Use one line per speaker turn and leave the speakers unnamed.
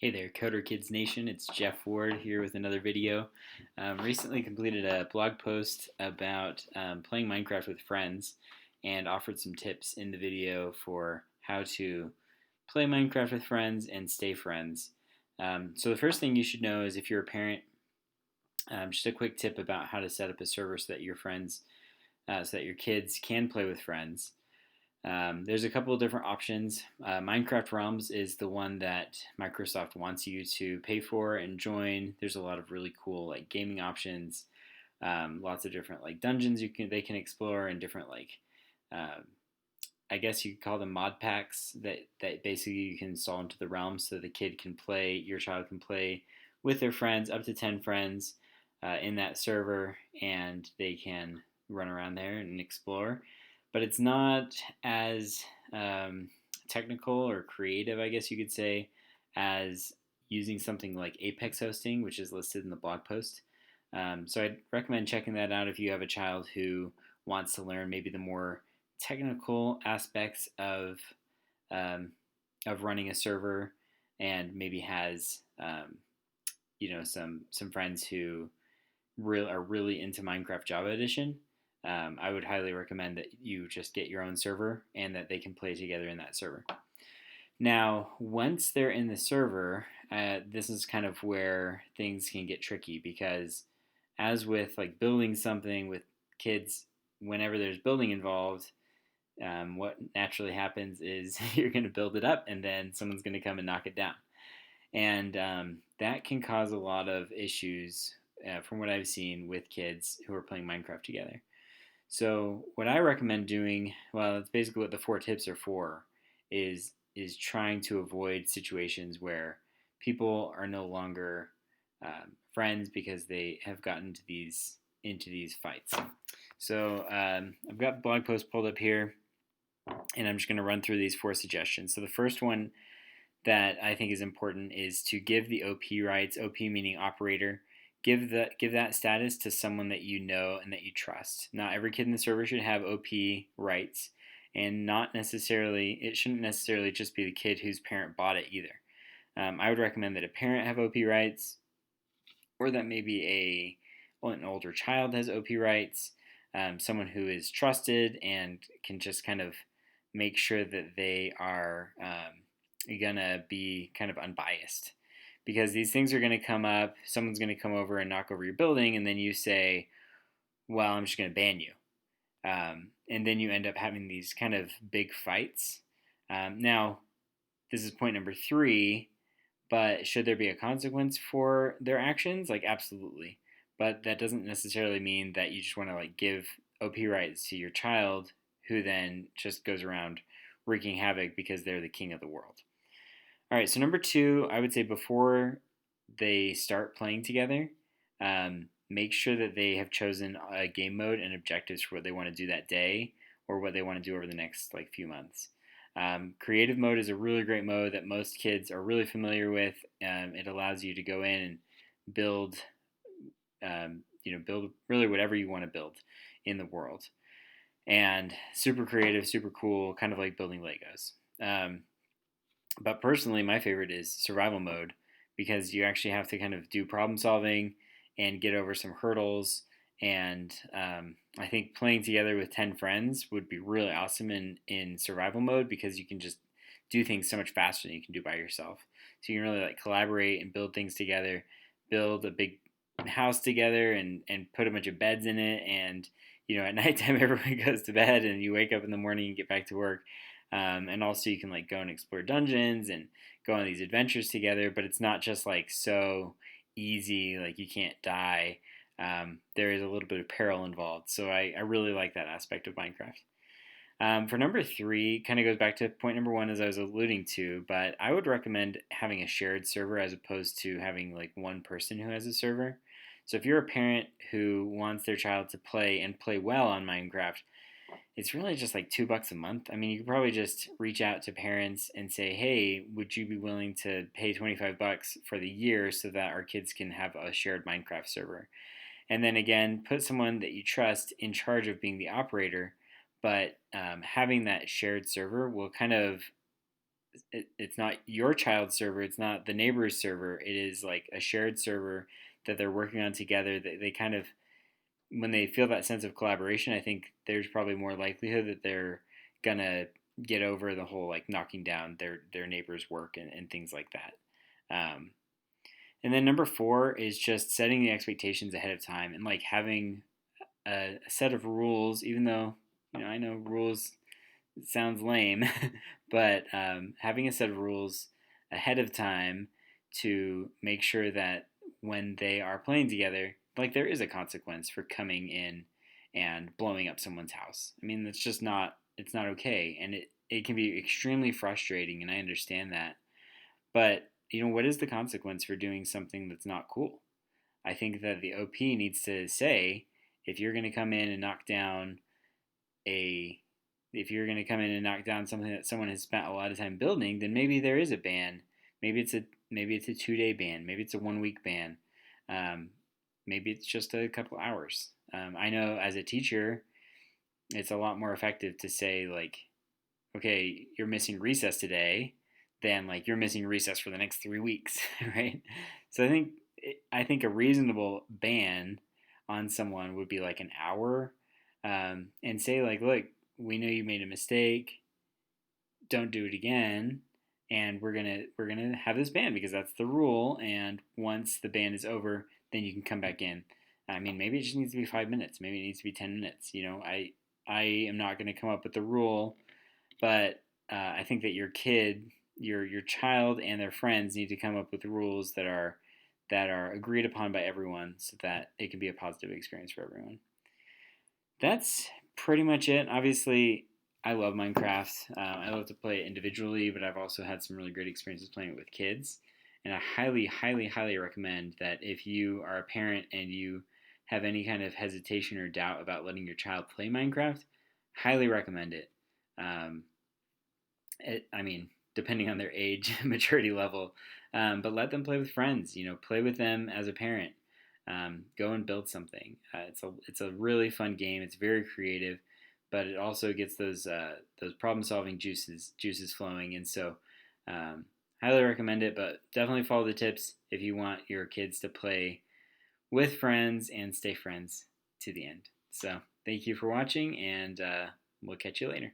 Hey there, Coder Kids Nation. It's Jeff Ward here with another video. Recently completed a blog post about playing Minecraft with friends and offered some tips in the video for how to play Minecraft with friends and stay friends. So the first thing you should know is if you're a parent, just a quick tip about how to set up a server so that so that your kids can play with friends. There's a couple of different options. Minecraft Realms is the one that Microsoft wants you to pay for and join. There's a lot of really cool like gaming options, lots of different like dungeons they can explore, and different uh, I guess you could call them mod packs that basically you can install into the realm so the your child can play with their friends, up to 10 friends in that server, and they can run around there and explore. But it's not as technical or creative, I guess you could say, as using something like Apex hosting, which is listed in the blog post. So I'd recommend checking that out if you have a child who wants to learn maybe the more technical aspects um, of running a server, and maybe has some friends who are really into Minecraft Java Edition. I would highly recommend that you just get your own server and that they can play together in that server. Now, once they're in the server, this is kind of where things can get tricky, because as with like building something with kids, whenever there's building involved, what naturally happens is you're going to build it up and then someone's going to come and knock it down. And that can cause a lot of issues from what I've seen with kids who are playing Minecraft together. So what I recommend doing, well, it's basically what the four tips are for, is trying to avoid situations where people are no longer friends because they have gotten into these fights. So I've got the blog post pulled up here, and I'm just going to run through these four suggestions. So the first one that I think is important is to give the OP rights, OP meaning operator. Give that status to someone that you know and that you trust. Not every kid in the server should have OP rights, and it shouldn't necessarily just be the kid whose parent bought it either. I would recommend that a parent have OP rights, or that maybe an older child has OP rights, someone who is trusted and can just kind of make sure that they are gonna be kind of unbiased, because these things are going to come up. Someone's going to come over and knock over your building, and then you say, well, I'm just going to ban you. And then you end up having these kind of big fights. Now, this is point number three, but should there be a consequence for their actions? Like, absolutely. But that doesn't necessarily mean that you just want to like give OP rights to your child, who then just goes around wreaking havoc because they're the king of the world. All right, so number two, I would say before they start playing together, make sure that they have chosen a game mode and objectives for what they want to do that day, or what they want to do over the next like few months. Creative mode is a really great mode that most kids are really familiar with. It allows you to go in and build, build really whatever you want to build in the world, and super creative, super cool, kind of like building Legos. But personally, my favorite is survival mode, because you actually have to kind of do problem solving and get over some hurdles. And I think playing together with 10 friends would be really awesome in survival mode, because you can just do things so much faster than you can do by yourself. So you can really like collaborate and build things together, build a big house together, and put a bunch of beds in it. And at nighttime everyone goes to bed, and you wake up in the morning and get back to work. And also you can like go and explore dungeons and go on these adventures together, but it's not just like so easy, like you can't die. There is a little bit of peril involved, so I really like that aspect of Minecraft. For number three, kind of goes back to point number one, as I was alluding to, but I would recommend having a shared server as opposed to having like one person who has a server. So if you're a parent who wants their child to play and play well on Minecraft, it's really just like $2 a month. I mean, you could probably just reach out to parents and say, hey, would you be willing to pay $25 for the year so that our kids can have a shared Minecraft server? And then again, put someone that you trust in charge of being the operator, but having that shared server will kind of it's not your child's server, it's not the neighbor's server. It is like a shared server that they're working on together. They kind of, when they feel that sense of collaboration, I think there's probably more likelihood that they're gonna get over the whole like knocking down their neighbor's work and things like that. Um, and then number four is just setting the expectations ahead of time and like having a set of rules, even though I know rules sounds lame, but having a set of rules ahead of time to make sure that when they are playing together, like there is a consequence for coming in and blowing up someone's house. I mean, that's just not, it's not okay. And it can be extremely frustrating, and I understand that. But, what is the consequence for doing something that's not cool? I think that the OP needs to say, if you're going to come in and knock down a if you're going to come in and knock down something that someone has spent a lot of time building, then maybe there is a ban. Maybe it's a 2 day ban. Maybe it's a 1 week ban. Um, maybe it's just a couple hours. I know as a teacher, it's a lot more effective to say like, okay, you're missing recess today, than like you're missing recess for the next 3 weeks, right? So I think a reasonable ban on someone would be like an hour, and say like, look, we know you made a mistake. Don't do it again, and we're gonna have this ban because that's the rule. And once the ban is over, then you can come back in. I mean, maybe it just needs to be 5 minutes. Maybe it needs to be 10 minutes. I am not going to come up with the rule, but I think that your child, and their friends need to come up with rules that are agreed upon by everyone, so that it can be a positive experience for everyone. That's pretty much it. Obviously, I love Minecraft. I love to play it individually, but I've also had some really great experiences playing it with kids. And I highly, highly, highly recommend that if you are a parent and you have any kind of hesitation or doubt about letting your child play Minecraft, highly recommend it. Um, I mean, depending on their age, maturity level, but let them play with friends. Play with them as a parent. Go and build something. It's a really fun game. It's very creative, but it also gets those problem solving juices flowing. And so, highly recommend it. But definitely follow the tips if you want your kids to play with friends and stay friends to the end. So thank you for watching, and we'll catch you later.